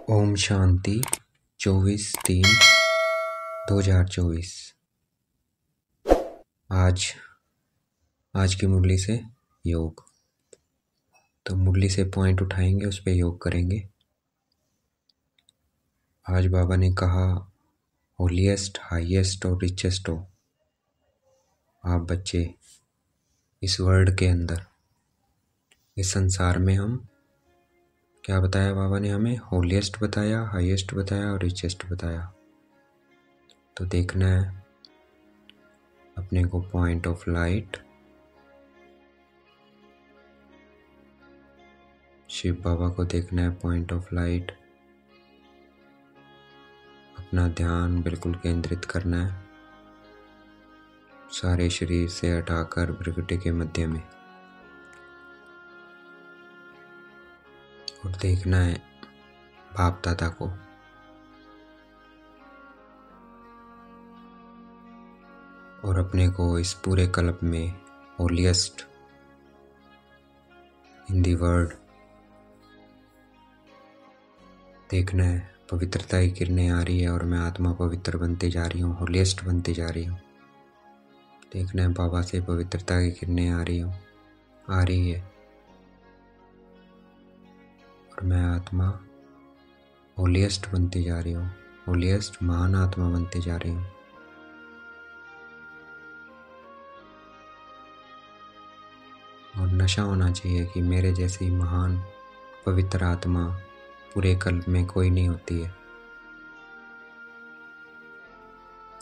ओम शांति 24/3/2024। आज की मुरली से योग। तो मुरली से पॉइंट उठाएंगे, उस पर योग करेंगे। आज बाबा ने कहा होलीएस्ट, हाईएस्ट और रिचेस्ट हो आप बच्चे इस वर्ल्ड के अंदर, इस संसार में। हम क्या बताया बाबा ने हमें? होलीएस्ट बताया, हाईएस्ट बताया और रिचेस्ट बताया। तो देखना है अपने को पॉइंट ऑफ लाइट। शिव बाबा को देखना है पॉइंट ऑफ लाइट। अपना ध्यान बिल्कुल केंद्रित करना है, सारे शरीर से हटाकर भ्रिकुटी के मध्य में, और देखना है बाप दादा को। और अपने को इस पूरे कल्प में होलीएस्ट इन दी वर्ल्ड देखना है। पवित्रता की किरणें आ रही है और मैं आत्मा पवित्र बनते जा रही हूँ, होलीएस्ट बनते जा रही हूँ। देखना है बाबा से पवित्रता की किरणें आ रही है और मैं आत्मा होलीएस्ट बनती जा रही हूँ, होलीएस्ट महान आत्मा बनते जा रही हूँ। और नशा होना चाहिए कि मेरे जैसी महान पवित्र आत्मा पूरे कल्प में कोई नहीं होती है,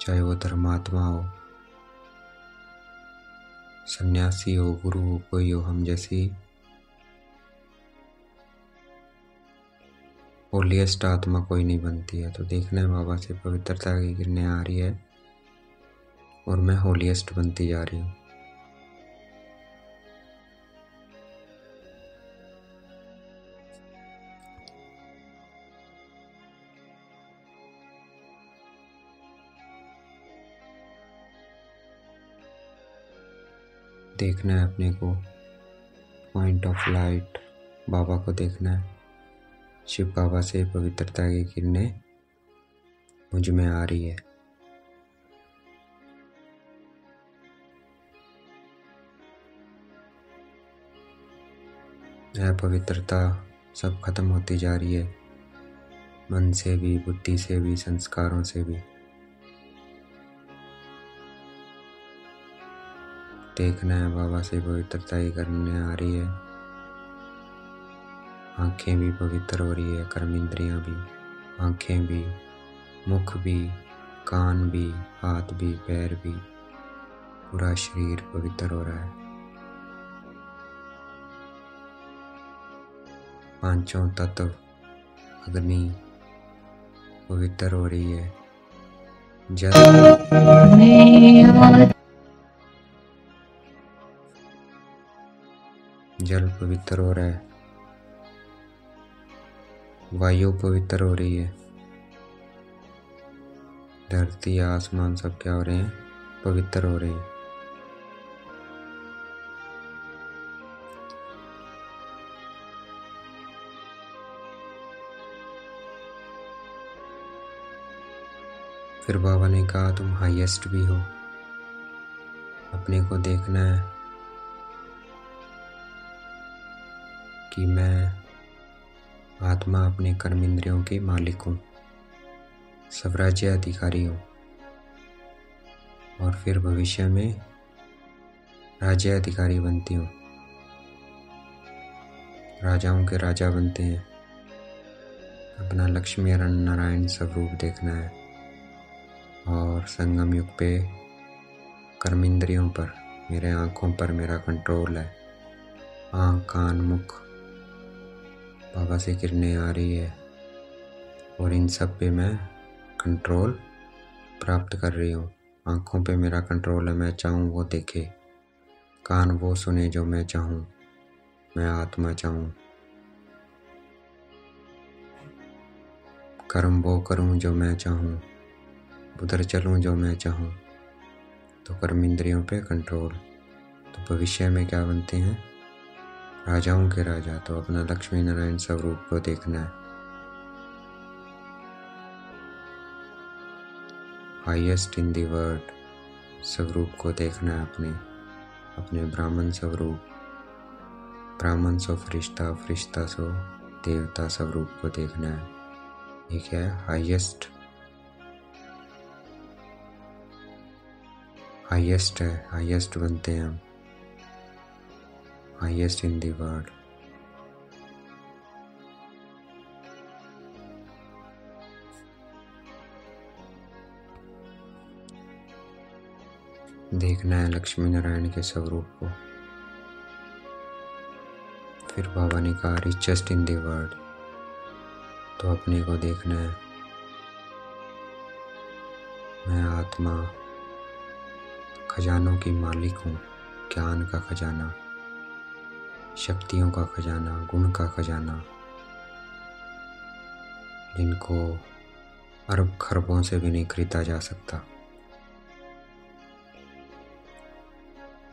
चाहे वो धर्मात्मा हो, सन्यासी हो, गुरु हो, कोई हो, हम जैसी होलीएस्ट आत्मा कोई नहीं बनती है। तो देखना है बाबा से पवित्रता की किरणें आ रही है और मैं होलीएस्ट बनती जा रही हूँ। देखना है अपने को पॉइंट ऑफ लाइट, बाबा को देखना है। शिव बाबा से पवित्रता की किरणें मुझ में आ रही है। यह पवित्रता सब खत्म होती जा रही है, मन से भी, बुद्धि से भी, संस्कारों से भी। देखना है बाबा से पवित्रता की किरणें आ रही है। आंखें भी पवित्र हो रही है, कर्म इंद्रियां भी, आंखें भी, मुख भी, कान भी, हाथ भी, पैर भी, पूरा शरीर पवित्र हो रहा है। पांचों तत्व, अग्नि पवित्र हो रही है। जल पवित्र हो रहा है, वायु पवित्र हो रही है, धरती आसमान सब क्या हो रहे हैं? पवित्र हो रहे हैं। फिर बाबा ने कहा तुम हाईएस्ट भी हो। अपने को देखना है कि मैं आत्मा अपने कर्म इंद्रियों के मालिक हूँ, स्वराज्य अधिकारी हूँ, और फिर भविष्य में राज्य अधिकारी बनती हूँ। राजाओं के राजा बनते हैं। अपना लक्ष्मी नारायण स्वरूप देखना है और संगम युग पे कर्म इंद्रियों पर, मेरे आँखों पर मेरा कंट्रोल है। आँख, कान, मुख, बाबा से किरणें आ रही है और इन सब पे मैं कंट्रोल प्राप्त कर रही हूँ। आँखों पे मेरा कंट्रोल है, मैं चाहूँ वो देखे। कान वो सुने जो मैं चाहूँ, मैं आत्मा चाहूँ। कर्म वो करूँ जो मैं चाहूँ, उधर चलूँ जो मैं चाहूँ। तो कर्म इंद्रियों पे कंट्रोल। तो भविष्य में क्या बनते हैं? राजाओं के राजा। तो अपना लक्ष्मी नारायण स्वरूप को देखना है हाईएस्ट इन द वर्ल्ड स्वरूप को देखना है, अपने ब्राह्मण स्वरूप, ब्राह्मण सो फरिश्ता, फरिश्ता सो देवता स्वरूप को देखना है। ये क्या है? हाईएस्ट है, हाईएस्ट बनते हैं हम, हाईएस्ट इन द वर्ल्ड। देखना है लक्ष्मी नारायण के स्वरूप को। फिर बाबा ने कहा रिचेस्ट इन द वर्ल्ड, तो अपने को देखना है, मैं आत्मा खजानों की मालिक हूँ, ज्ञान का खजाना, शक्तियों का खजाना, गुण का खजाना, जिनको अरब खरबों से भी नहीं खरीदा जा सकता।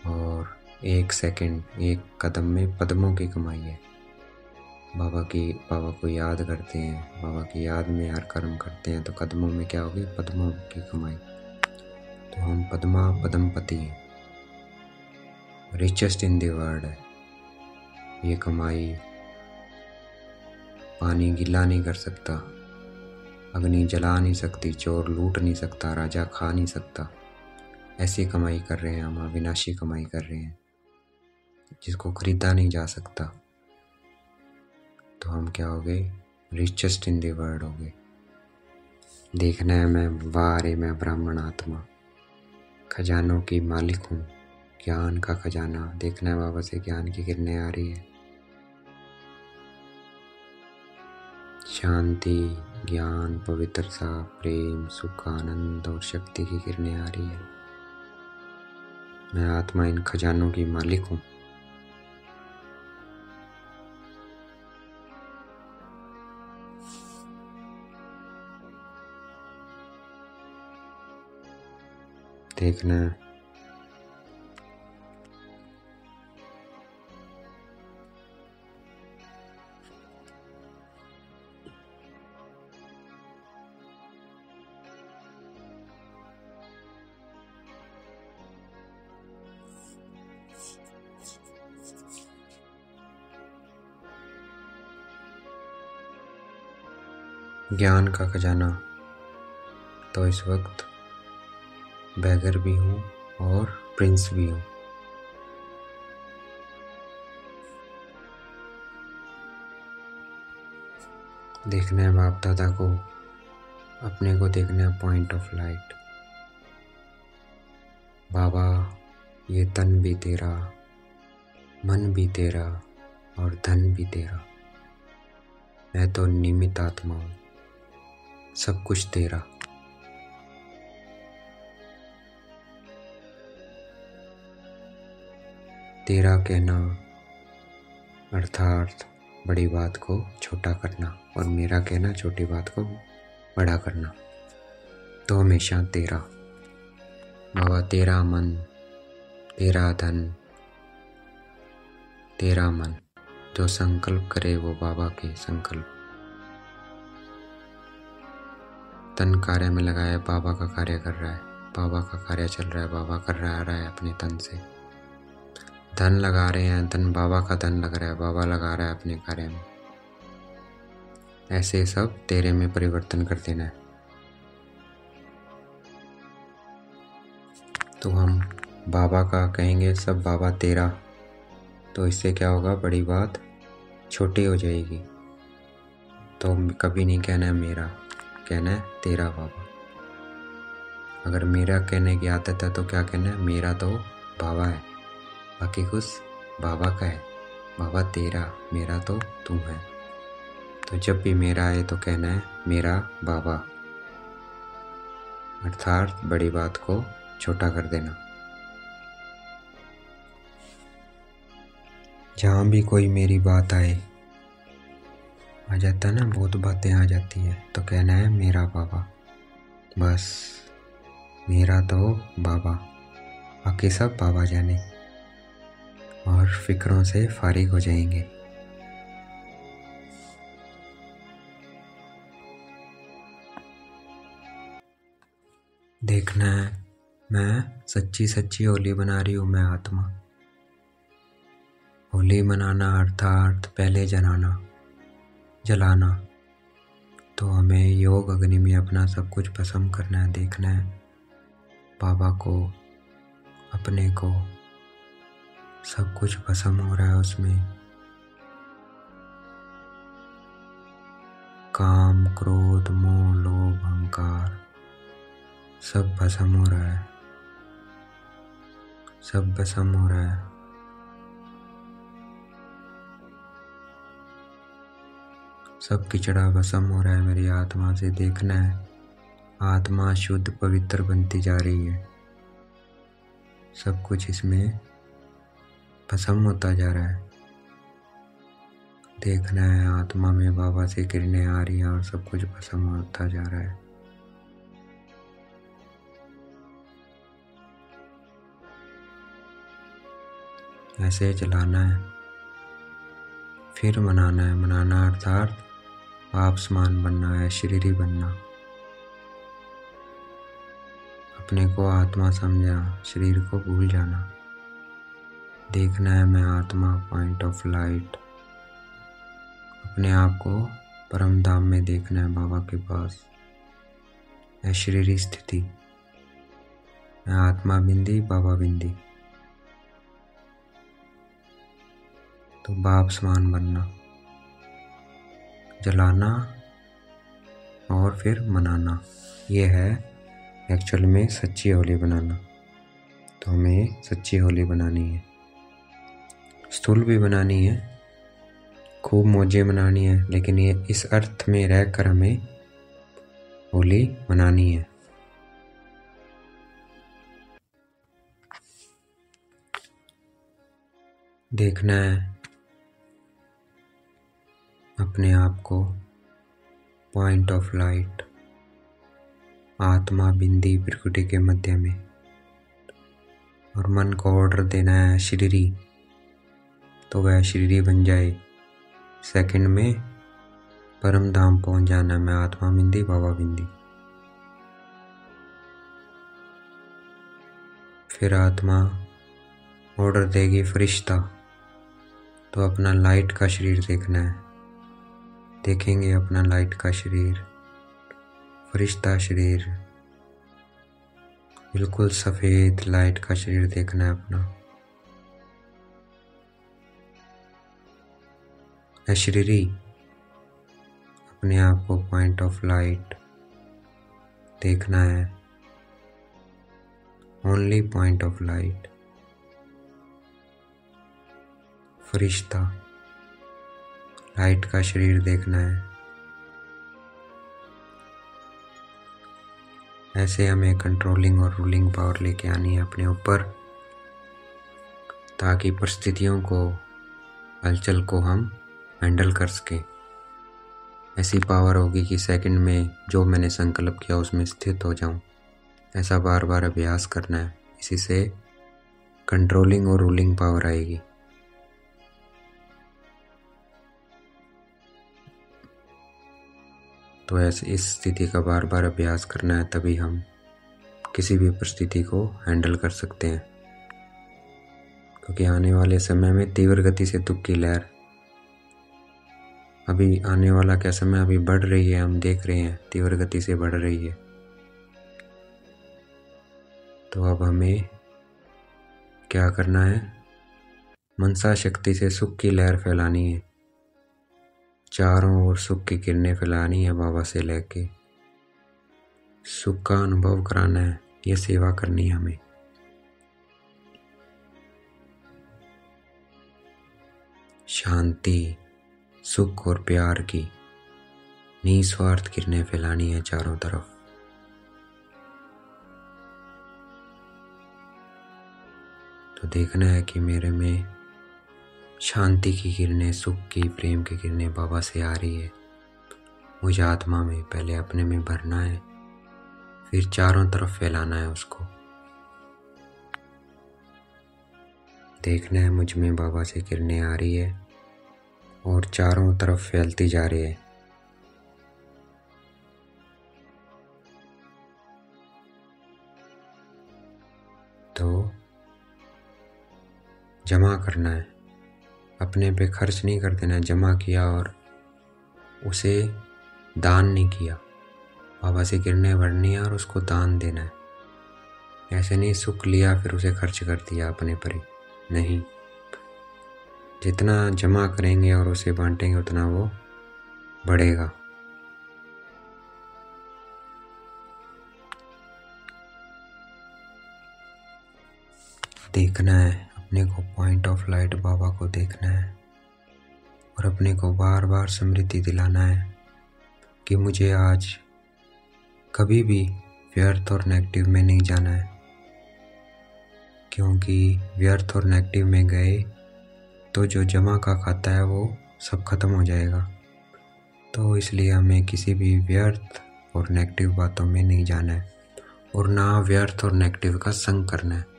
और एक सेकंड, एक कदम में पद्मों की कमाई है। बाबा को याद करते हैं, बाबा की याद में हर कर्म करते हैं, तो कदमों में क्या होगी? पद्मों की कमाई। तो हम पद्मपति हैं, रिचेस्ट इन द वर्ल्ड है। ये कमाई पानी गीला नहीं कर सकता, अग्नि जला नहीं सकती, चोर लूट नहीं सकता, राजा खा नहीं सकता। ऐसी कमाई कर रहे हैं हम, अविनाशी कमाई कर रहे हैं, जिसको खरीदा नहीं जा सकता। तो हम क्या हो गए? रिचेस्ट इन द वर्ल्ड हो गए। देखना है मैं ब्राह्मण आत्मा खजानों की मालिक हूँ, ज्ञान का खजाना। देखना है बाबा से ज्ञान की किरणें आ रही है, शांति, ज्ञान, पवित्रता, प्रेम, सुख, आनंद और शक्ति की किरणें आ रही है। मैं आत्मा इन खजानों की मालिक हूँ। देखना है ज्ञान का खजाना। तो इस वक्त बैगर भी हूँ और प्रिंस भी हूँ। देखना है बाप दादा को, अपने को देखना है पॉइंट ऑफ लाइट। बाबा, ये तन भी तेरा, मन भी तेरा और धन भी तेरा। मैं तो निमित्त आत्मा हूँ, सब कुछ तेरा। तेरा कहना अर्थात बड़ी बात को छोटा करना, और मेरा कहना छोटी बात को बड़ा करना। तो हमेशा तेरा बाबा, तेरा मन, तेरा धन, तेरा मन। जो संकल्प करे वो बाबा के संकल्प। तन कार्य में लगाया, बाबा का कार्य कर रहा है, बाबा का कार्य चल रहा है, बाबा कर रहा है अपने तन से। धन लगा रहे हैं, धन बाबा का धन लग रहा है, बाबा लगा रहा है अपने कार्य में। ऐसे सब तेरे में परिवर्तन कर देना है। तो हम बाबा का कहेंगे, सब बाबा तेरा, तो इससे क्या होगा? बड़ी बात छोटी हो जाएगी। तो कभी नहीं कहना है मेरा, कहना है तेरा बाबा। अगर मेरा कहने की आदत है तो क्या कहना है? मेरा तो बाबा है, बाकी कुछ बाबा का है। बाबा तेरा, मेरा तो तू है। तो जब भी मेरा आए तो कहना है मेरा बाबा, अर्थात बड़ी बात को छोटा कर देना। जहाँ भी कोई मेरी बात आए, आ जाता है ना, बहुत बातें आ जाती है, तो कहना है मेरा बाबा। बस मेरा तो बाबा, बाकी सब बाबा जाने, और फिक्रों से फारिग हो जाएंगे। देखना है मैं सच्ची सच्ची होली बना रही हूँ मैं आत्मा। होली मनाना अर्थात पहले जलाना। तो हमें योग अग्नि में अपना सब कुछ भस्म करना है। देखना है बाबा को, अपने को, सब कुछ भस्म हो रहा है उसमें। काम, क्रोध, मोह, लोभ, अहंकार सब भस्म हो रहा है, सब भस्म हो रहा है। सब किचड़ा भस्म हो रहा है मेरी आत्मा से। देखना है आत्मा शुद्ध पवित्र बनती जा रही है। सब कुछ इसमें भस्म होता जा रहा है। देखना है आत्मा में बाबा से किरणें आ रही हैं और सब कुछ भस्म होता जा रहा है। ऐसे चलाना है, फिर मनाना है। मनाना अर्थात आप समान बनना है, शरीरी बनना। अपने को आत्मा समझा, शरीर को भूल जाना। देखना है मैं आत्मा, पॉइंट ऑफ लाइट। अपने आप को परम धाम में देखना है, बाबा के पास। अशरीरी स्थिति, मैं आत्मा बिंदी, बाबा बिंदी। तो बाप समान बनना, जलाना और फिर मनाना, ये है एक्चुअल में सच्ची होली बनाना। तो हमें सच्ची होली बनानी है, स्थूल भी बनानी है, खूब मौजें मनानी है, लेकिन ये इस अर्थ में रहकर हमें होली मनानी है। देखना है अपने आप को पॉइंट ऑफ लाइट, आत्मा बिंदी प्रकृति के मध्य में, और मन को ऑर्डर देना है शरीरी, तो वह शरीरी बन जाए। सेकंड में परम धाम पहुंच जाना। मैं आत्मा बिंदी, बाबा बिंदी। फिर आत्मा ऑर्डर देगी फरिश्ता, तो अपना लाइट का शरीर देखना है। देखेंगे अपना लाइट का शरीर, फरिश्ता शरीर, बिल्कुल सफेद लाइट का शरीर देखना है अपना। अशरीरी, अपने आप को पॉइंट ऑफ लाइट देखना है, only point of light. Firishta, light का शरीर देखना है। ऐसे हमें कंट्रोलिंग और रूलिंग पावर लेके आनी है अपने ऊपर, ताकि परिस्थितियों को, हलचल को हम हैंडल कर सकें। ऐसी पावर होगी कि सेकंड में जो मैंने संकल्प किया उसमें स्थित हो जाऊं। ऐसा बार बार अभ्यास करना है, इसी से कंट्रोलिंग और रूलिंग पावर आएगी। तो ऐसे इस स्थिति का बार बार अभ्यास करना है, तभी हम किसी भी परिस्थिति को हैंडल कर सकते हैं। क्योंकि आने वाले समय में तीव्र गति से दुख की लहर, अभी आने वाला क्या समय अभी बढ़ रही है, हम देख रहे हैं तीव्र गति से बढ़ रही है। तो अब हमें क्या करना है, मनसा शक्ति से सुख की लहर फैलानी है, चारों ओर सुख की किरणें फैलानी है। बाबा से लेके सुख का अनुभव कराना है, ये सेवा करनी है हमें। शांति, सुख और प्यार की निस्वार्थ किरणें फैलानी है चारों तरफ। तो देखना है कि मेरे में शांति की किरणें, सुख की, प्रेम की किरणें बाबा से आ रही है। मुझे आत्मा में पहले अपने में भरना है, फिर चारों तरफ फैलाना है उसको। देखना है मुझ में बाबा से किरणें आ रही है और चारों तरफ फैलती जा रही है। तो जमा करना है, अपने पे खर्च नहीं कर देना। जमा किया और उसे दान नहीं किया, बाबा से किरणें भरनी है और उसको दान देना है। ऐसे नहीं सुख लिया फिर उसे खर्च कर दिया अपने पर ही, नहीं। जितना जमा करेंगे और उसे बांटेंगे उतना वो बढ़ेगा। देखना है अपने को, पॉइंट ऑफ लाइट बाबा को देखना है और अपने को बार बार स्मृति दिलाना है कि मुझे आज कभी भी व्यर्थ और नेगेटिव में नहीं जाना है, क्योंकि व्यर्थ और नेगेटिव में गए तो जो जमा का खाता है वो सब खत्म हो जाएगा। तो इसलिए हमें किसी भी व्यर्थ और नेगेटिव बातों में नहीं जाना है और ना व्यर्थ और नेगेटिव का संग करना है।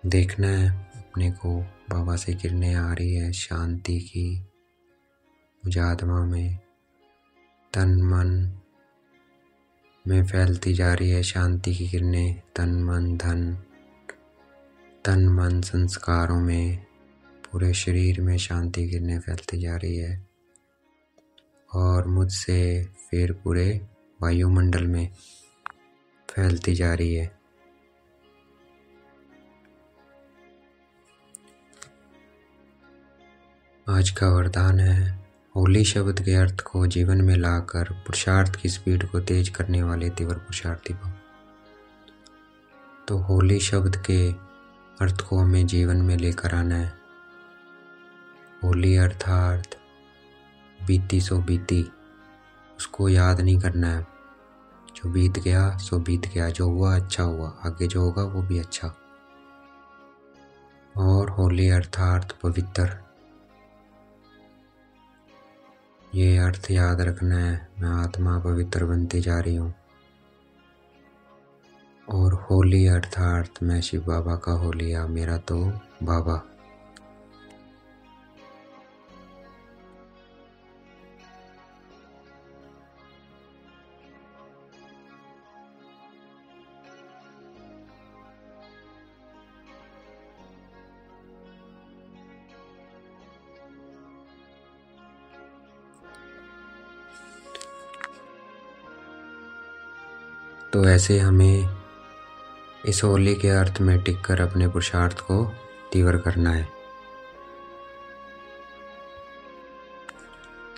देखना है अपने को, बाबा से किरणें आ रही है शांति की मुझे आत्मा में, तन मन में फैलती जा रही है शांति की किरणें। तन मन धन, तन मन संस्कारों में, पूरे शरीर में शांति की किरणें फैलती जा रही है और मुझसे फिर पूरे वायुमंडल में फैलती जा रही है। आज का वरदान है, होली शब्द के अर्थ को जीवन में लाकर पुरुषार्थ की स्पीड को तेज करने वाले तीव्र पुरुषार्थी भव। तो होली शब्द के अर्थ को हमें जीवन में लेकर आना है। होली अर्थात बीती सो बीती, उसको याद नहीं करना है। जो बीत गया सो बीत गया, जो हुआ अच्छा हुआ, आगे जो होगा वो भी अच्छा। और होली अर्थात पवित्र, ये अर्थ याद रखना है। मैं आत्मा पवित्र बनती जा रही हूँ। और होली अर्थात मैं शिव बाबा का हो लिया, मेरा तो बाबा। तो ऐसे हमें इस होली के अर्थ में टिककर अपने पुरुषार्थ को तीव्र करना है।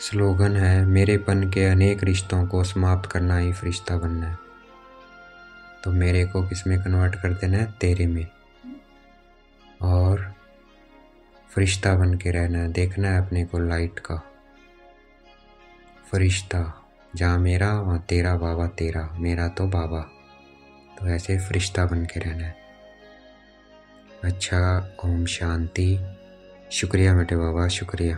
स्लोगन है, मेरेपन के अनेक रिश्तों को समाप्त करना ही फरिश्ता बनना है। तो मेरे को किस में कन्वर्ट कर देना है? तेरे में। और फरिश्ता बन के रहना है। देखना है अपने को लाइट का फरिश्ता, जहाँ मेरा वहाँ तेरा, बाबा तेरा, मेरा तो बाबा। तो ऐसे फरिश्ता बन के रहना है। अच्छा, ओम शांति। शुक्रिया बेटे बाबा, शुक्रिया।